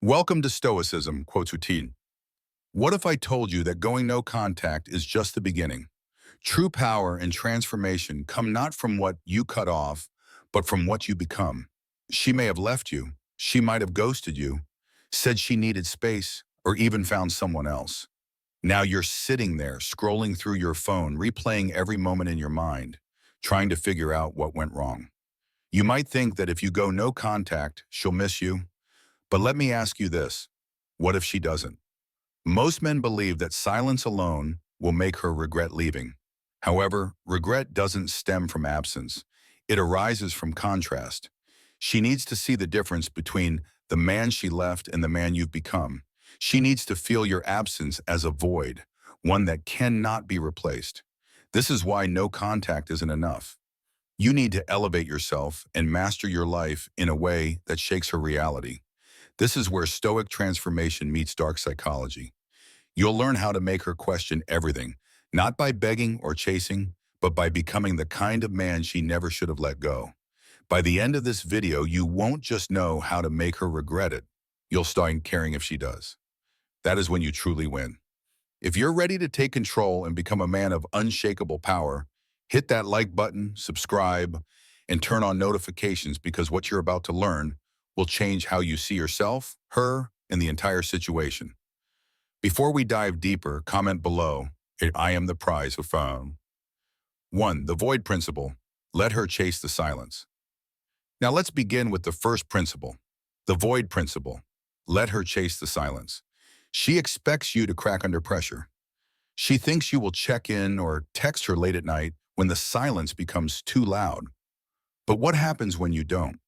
Welcome to Stoicism, quotes routine. What if I told you that going no contact is just the beginning? True power and transformation come not from what you cut off, but from what you become. She may have left you, she might have ghosted you, said she needed space, or even found someone else. Now you're sitting there, scrolling through your phone, replaying every moment in your mind, trying to figure out what went wrong. You might think that if you go no contact, she'll miss you. But let me ask you this. What if she doesn't? Most men believe that silence alone will make her regret leaving. However, regret doesn't stem from absence. It arises from contrast. She needs to see the difference between the man she left and the man you've become. She needs to feel your absence as a void, one that cannot be replaced. This is why no contact isn't enough. You need to elevate yourself and master your life in a way that shakes her reality. This is where Stoic transformation meets dark psychology. You'll learn how to make her question everything, not by begging or chasing, but by becoming the kind of man she never should have let go. By the end of this video, you won't just know how to make her regret it. You'll start caring if she does. That is when you truly win. If you're ready to take control and become a man of unshakable power, hit that like button, subscribe, and turn on notifications because what you're about to learn will change how you see yourself, her, and the entire situation. Before we dive deeper, comment below, I am the prize of phone. 1. The void principle. Let her chase the silence. Now let's begin with the first principle, the void principle. Let her chase the silence. She expects you to crack under pressure. She thinks you will check in or text her late at night when the silence becomes too loud. But what happens when you don't?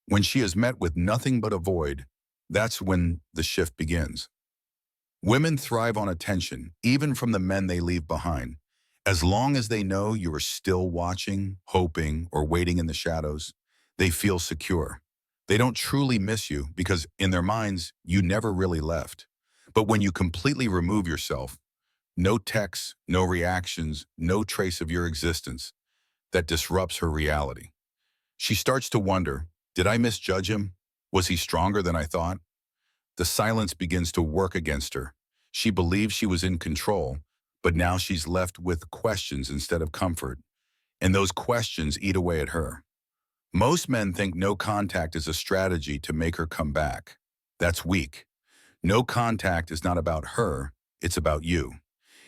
When she is met with nothing but a void, that's when the shift begins. Women thrive on attention, even from the men they leave behind. As long as they know you are still watching, hoping, or waiting in the shadows, they feel secure. They don't truly miss you because in their minds, you never really left. But when you completely remove yourself, no texts, no reactions, no trace of your existence, that disrupts her reality. She starts to wonder, did I misjudge him? Was he stronger than I thought? The silence begins to work against her. She believes she was in control, but now she's left with questions instead of comfort. And those questions eat away at her. Most men think no contact is a strategy to make her come back. That's weak. No contact is not about her, it's about you.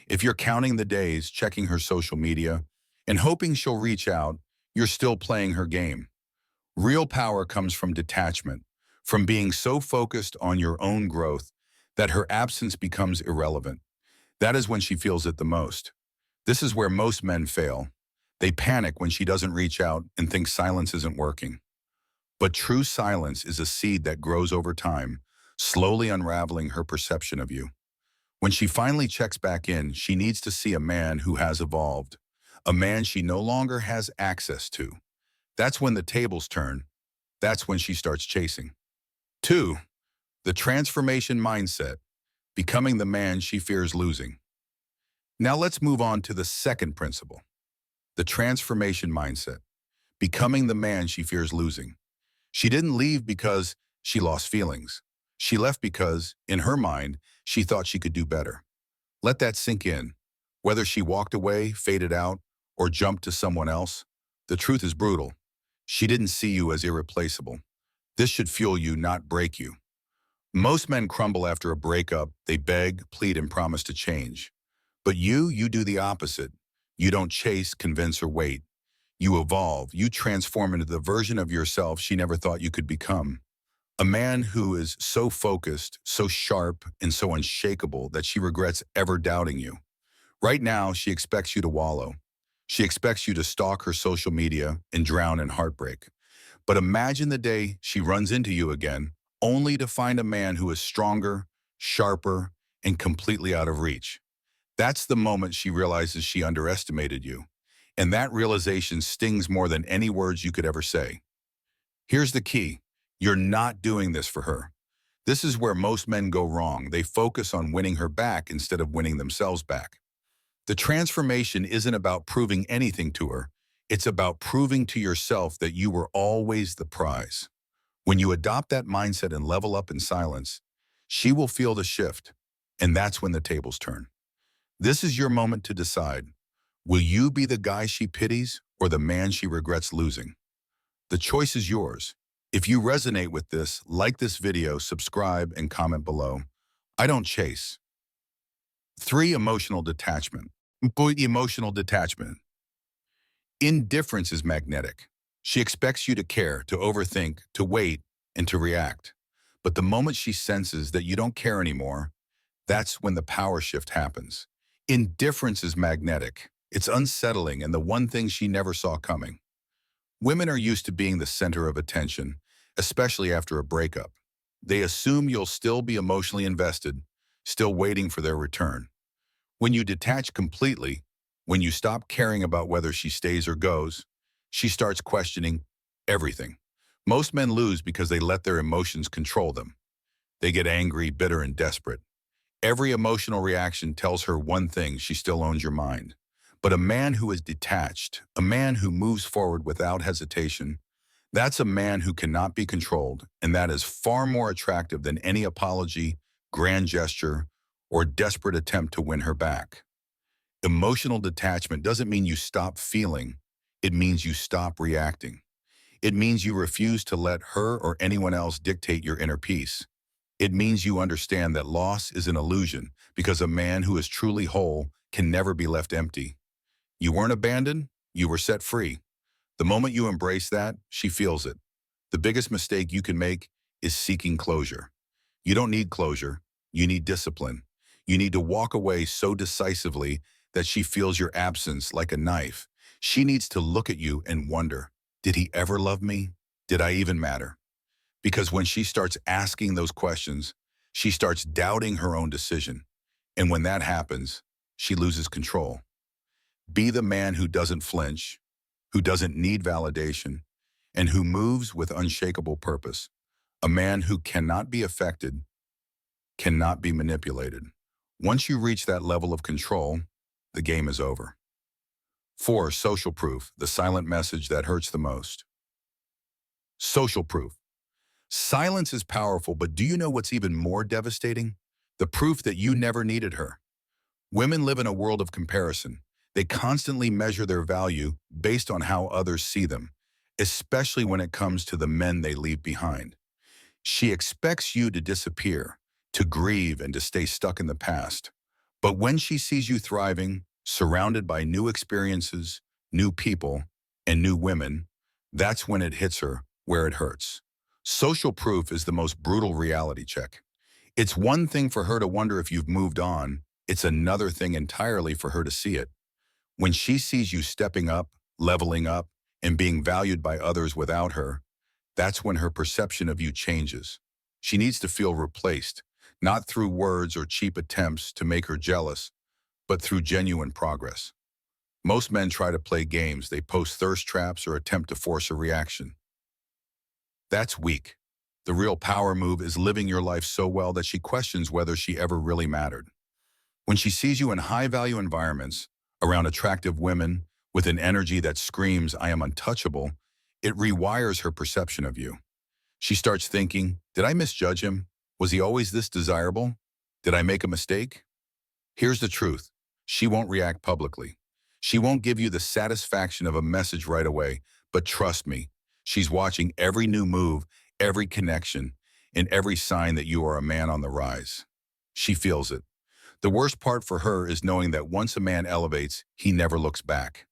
If you're counting the days, checking her social media, and hoping she'll reach out, you're still playing her game. Real power comes from detachment, from being so focused on your own growth that her absence becomes irrelevant. That is when she feels it the most. This is where most men fail. They panic when she doesn't reach out and think silence isn't working. But true silence is a seed that grows over time, slowly unraveling her perception of you. When she finally checks back in, she needs to see a man who has evolved, a man she no longer has access to. That's when the tables turn. That's when she starts chasing. 2. The transformation mindset, becoming the man she fears losing. Now let's move on to the second principle, the transformation mindset, becoming the man she fears losing. She didn't leave because she lost feelings. She left because, in her mind, she thought she could do better. Let that sink in. Whether she walked away, faded out, or jumped to someone else, the truth is brutal. She didn't see you as irreplaceable. This should fuel you, not break you. Most men crumble after a breakup. They beg, plead, and promise to change. But you do the opposite. You don't chase, convince, or wait. You evolve. You transform into the version of yourself she never thought you could become. A man who is so focused, so sharp, and so unshakable that she regrets ever doubting you. Right now, she expects you to wallow. She expects you to stalk her social media and drown in heartbreak. But imagine the day she runs into you again, only to find a man who is stronger, sharper, and completely out of reach. That's the moment she realizes she underestimated you. And that realization stings more than any words you could ever say. Here's the key. You're not doing this for her. This is where most men go wrong. They focus on winning her back instead of winning themselves back. The transformation isn't about proving anything to her. It's about proving to yourself that you were always the prize. When you adopt that mindset and level up in silence, she will feel the shift, and that's when the tables turn. This is your moment to decide. Will you be the guy she pities or the man she regrets losing? The choice is yours. If you resonate with this, like this video, subscribe, and comment below. I don't chase. 3. Emotional detachment. Emotional detachment. Indifference is magnetic. She expects you to care, to overthink, to wait, and to react. But the moment she senses that you don't care anymore, that's when the power shift happens. Indifference is magnetic. It's unsettling and the one thing she never saw coming. Women are used to being the center of attention, especially after a breakup. They assume you'll still be emotionally invested, still waiting for their return. When you detach completely, when you stop caring about whether she stays or goes, she starts questioning everything. Most men lose because they let their emotions control them. They get angry, bitter, and desperate. Every emotional reaction tells her one thing: she still owns your mind. But a man who is detached, a man who moves forward without hesitation, that's a man who cannot be controlled, and that is far more attractive than any apology, grand gesture, or desperate attempt to win her back. Emotional detachment doesn't mean you stop feeling. It means you stop reacting. It means you refuse to let her or anyone else dictate your inner peace. It means you understand that loss is an illusion, because a man who is truly whole can never be left empty. You weren't abandoned, you were set free. The moment you embrace that, she feels it. The biggest mistake you can make is seeking closure. You don't need closure, you need discipline. You need to walk away so decisively that she feels your absence like a knife. She needs to look at you and wonder, did he ever love me? Did I even matter? Because when she starts asking those questions, she starts doubting her own decision. And when that happens, she loses control. Be the man who doesn't flinch, who doesn't need validation, and who moves with unshakable purpose. A man who cannot be affected, cannot be manipulated. Once you reach that level of control, the game is over. 4. Social proof, the silent message that hurts the most. Social proof. Silence is powerful, but do you know what's even more devastating? The proof that you never needed her. Women live in a world of comparison. They constantly measure their value based on how others see them, especially when it comes to the men they leave behind. She expects you to disappear, to grieve, and to stay stuck in the past. But when she sees you thriving, surrounded by new experiences, new people, and new women, that's when it hits her where it hurts. Social proof is the most brutal reality check. It's one thing for her to wonder if you've moved on. It's another thing entirely for her to see it. When she sees you stepping up, leveling up, and being valued by others without her, that's when her perception of you changes. She needs to feel replaced, not through words or cheap attempts to make her jealous, but through genuine progress. Most men try to play games. They post thirst traps or attempt to force a reaction. That's weak. The real power move is living your life so well that she questions whether she ever really mattered. When she sees you in high-value environments, around attractive women, with an energy that screams, "I am untouchable," it rewires her perception of you. She starts thinking, did I misjudge him? Was he always this desirable? Did I make a mistake? Here's the truth. She won't react publicly. She won't give you the satisfaction of a message right away, but trust me, she's watching every new move, every connection, and every sign that you are a man on the rise. She feels it. The worst part for her is knowing that once a man elevates, he never looks back.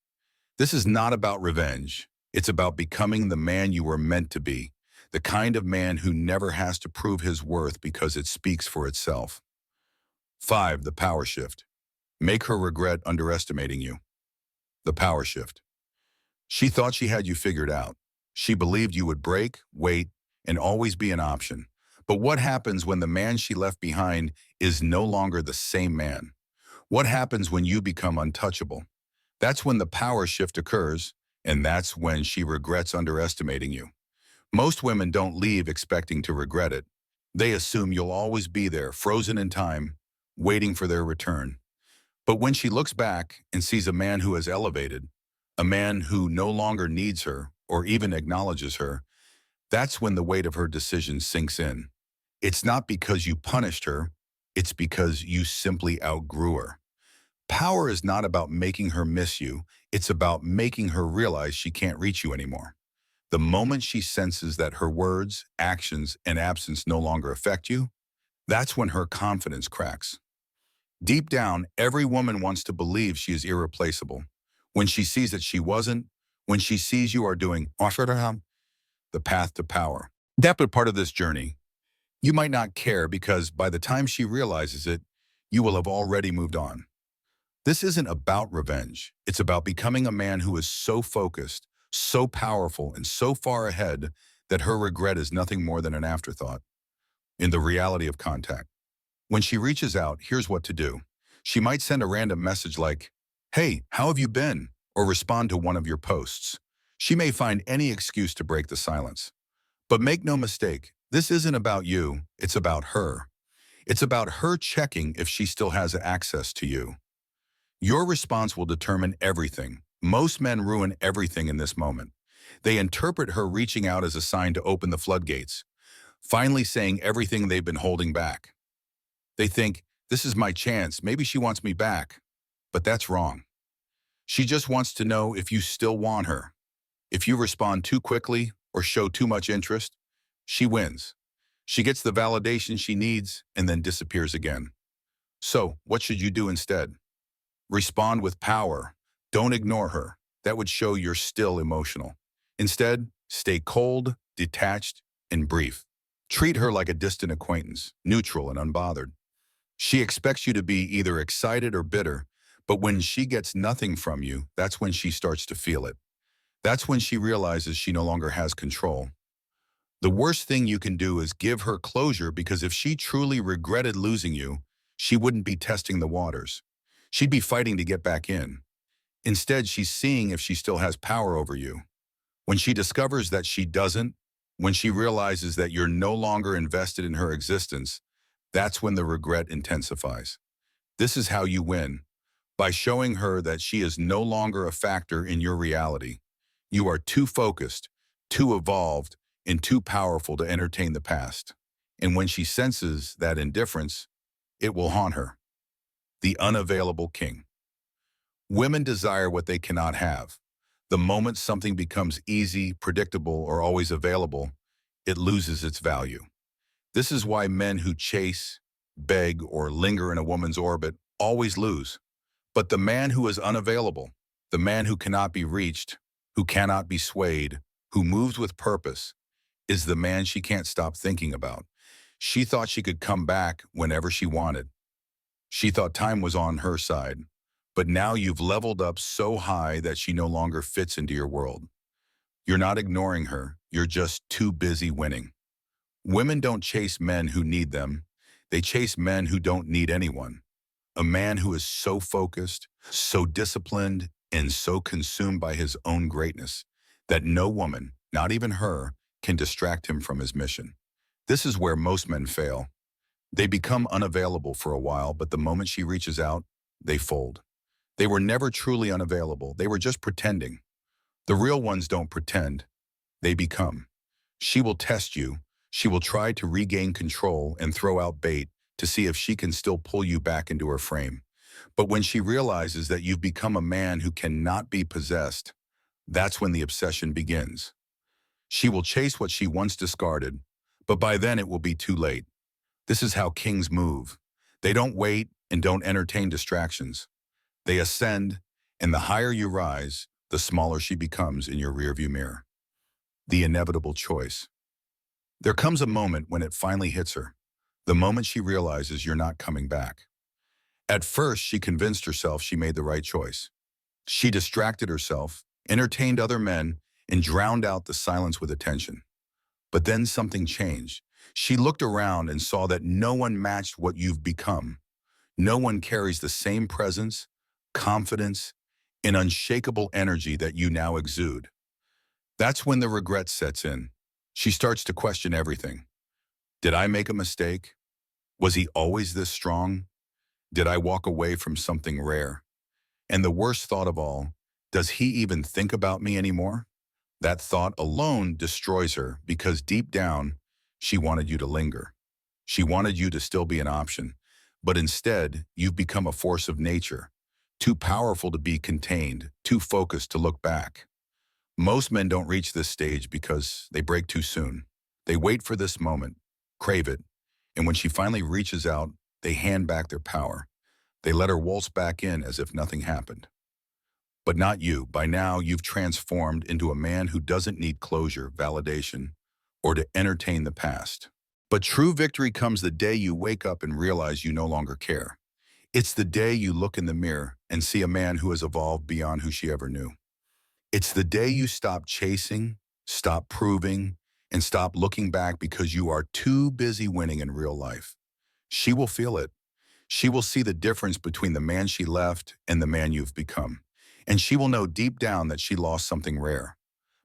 This is not about revenge. It's about becoming the man you were meant to be, the kind of man who never has to prove his worth because it speaks for itself. 5. The power shift. Make her regret underestimating you. The power shift. She thought she had you figured out. She believed you would break, wait, and always be an option. But what happens when the man she left behind is no longer the same man? What happens when you become untouchable? That's when the power shift occurs, and that's when she regrets underestimating you. Most women don't leave expecting to regret it. They assume you'll always be there, frozen in time, waiting for their return. But when she looks back and sees a man who has elevated, a man who no longer needs her or even acknowledges her, That's when the weight of her decision sinks in. It's not because you punished her, it's because you simply outgrew her. Power is not about making her miss you, it's about making her realize she can't reach you anymore. The moment she senses that her words, actions, and absence no longer affect you, that's when her confidence cracks. Deep down, every woman wants to believe she is irreplaceable. When she sees that she wasn't, when she sees you are doing the path to power. That's a part of this journey. You might not care because by the time she realizes it, you will have already moved on. This isn't about revenge. It's about becoming a man who is so focused, so powerful, and so far ahead that her regret is nothing more than an afterthought in the reality of contact. When she reaches out, here's what to do. She might send a random message like, "Hey, how have you been?" or respond to one of your posts. She may find any excuse to break the silence. But make no mistake, this isn't about you, it's about her. It's about her checking if she still has access to you. Your response will determine everything. Most men ruin everything in this moment. They interpret her reaching out as a sign to open the floodgates, finally saying everything they've been holding back. They think, this is my chance, maybe she wants me back. But that's wrong. She just wants to know if you still want her. If you respond too quickly or show too much interest, she wins. She gets the validation she needs and then disappears again. So, what should you do instead? Respond with power. Don't ignore her. That would show you're still emotional. Instead, stay cold, detached, and brief. Treat her like a distant acquaintance, neutral and unbothered. She expects you to be either excited or bitter, but when she gets nothing from you, that's when she starts to feel it. That's when she realizes she no longer has control. The worst thing you can do is give her closure because if she truly regretted losing you, she wouldn't be testing the waters. She'd be fighting to get back in. Instead, she's seeing if she still has power over you. When she discovers that she doesn't, when she realizes that you're no longer invested in her existence, that's when the regret intensifies. This is how you win, by showing her that she is no longer a factor in your reality. You are too focused, too evolved, and too powerful to entertain the past. And when she senses that indifference, it will haunt her. The unavailable king. Women desire what they cannot have. The moment something becomes easy, predictable, or always available, it loses its value. This is why men who chase, beg, or linger in a woman's orbit always lose. But the man who is unavailable, the man who cannot be reached, who cannot be swayed, who moves with purpose, is the man she can't stop thinking about. She thought she could come back whenever she wanted. She thought time was on her side. But now you've leveled up so high that she no longer fits into your world. You're not ignoring her, you're just too busy winning. Women don't chase men who need them. They chase men who don't need anyone. A man who is so focused, so disciplined, and so consumed by his own greatness that no woman, not even her, can distract him from his mission. This is where most men fail. They become unavailable for a while, but the moment she reaches out, they fold. They were never truly unavailable. They were just pretending. The real ones don't pretend. They become. She will test you. She will try to regain control and throw out bait to see if she can still pull you back into her frame. But when she realizes that you've become a man who cannot be possessed, that's when the obsession begins. She will chase what she once discarded, but by then it will be too late. This is how kings move. They don't wait and don't entertain distractions. They ascend, and the higher you rise, the smaller she becomes in your rearview mirror. The inevitable choice. There comes a moment when it finally hits her, the moment she realizes you're not coming back. At first, she convinced herself she made the right choice. She distracted herself, entertained other men, and drowned out the silence with attention. But then something changed. She looked around and saw that no one matched what you've become. No one carries the same presence, confidence, and unshakable energy that you now exude. That's when the regret sets in. She starts to question everything. Did I make a mistake? Was he always this strong? Did I walk away from something rare? And the worst thought of all, does he even think about me anymore? That thought alone destroys her because deep down, she wanted you to linger. She wanted you to still be an option. But instead, you've become a force of nature, too powerful to be contained, too focused to look back. Most men don't reach this stage because they break too soon. They wait for this moment, crave it, and when she finally reaches out, they hand back their power. They let her waltz back in as if nothing happened. But not you. By now, you've transformed into a man who doesn't need closure, validation, or to entertain the past. But true victory comes the day you wake up and realize you no longer care. It's the day you look in the mirror and see a man who has evolved beyond who she ever knew. It's the day you stop chasing, stop proving, and stop looking back because you are too busy winning in real life. She will feel it. She will see the difference between the man she left and the man you've become. And she will know deep down that she lost something rare.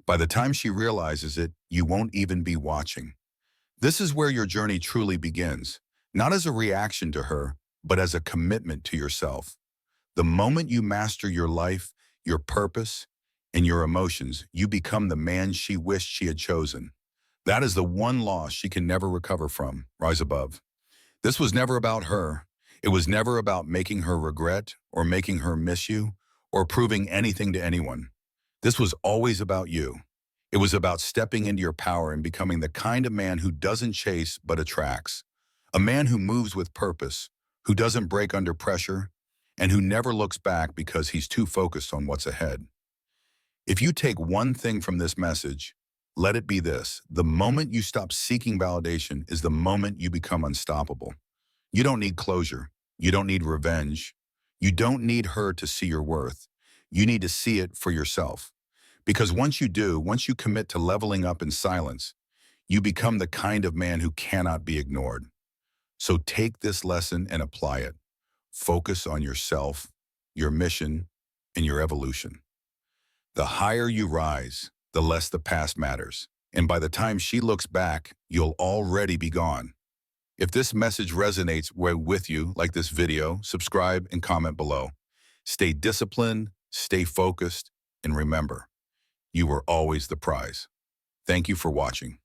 By the time she realizes it, you won't even be watching. This is where your journey truly begins, not as a reaction to her, but as a commitment to yourself. The moment you master your life, your purpose, and your emotions, you become the man she wished she had chosen. That is the one loss she can never recover from. Rise above. This was never about her. It was never about making her regret or making her miss you or proving anything to anyone. This was always about you. It was about stepping into your power and becoming the kind of man who doesn't chase but attracts. A man who moves with purpose, who doesn't break under pressure, and who never looks back because he's too focused on what's ahead. If you take one thing from this message, let it be this: the moment you stop seeking validation is the moment you become unstoppable. You don't need closure. You don't need revenge. You don't need her to see your worth. You need to see it for yourself. Because once you do, once you commit to leveling up in silence, you become the kind of man who cannot be ignored. So take this lesson and apply it. Focus on yourself, your mission, and your evolution. The higher you rise, the less the past matters. And by the time she looks back, you'll already be gone. If this message resonates with you, like this video, subscribe and comment below. Stay disciplined, stay focused, and remember, you are always the prize. Thank you for watching.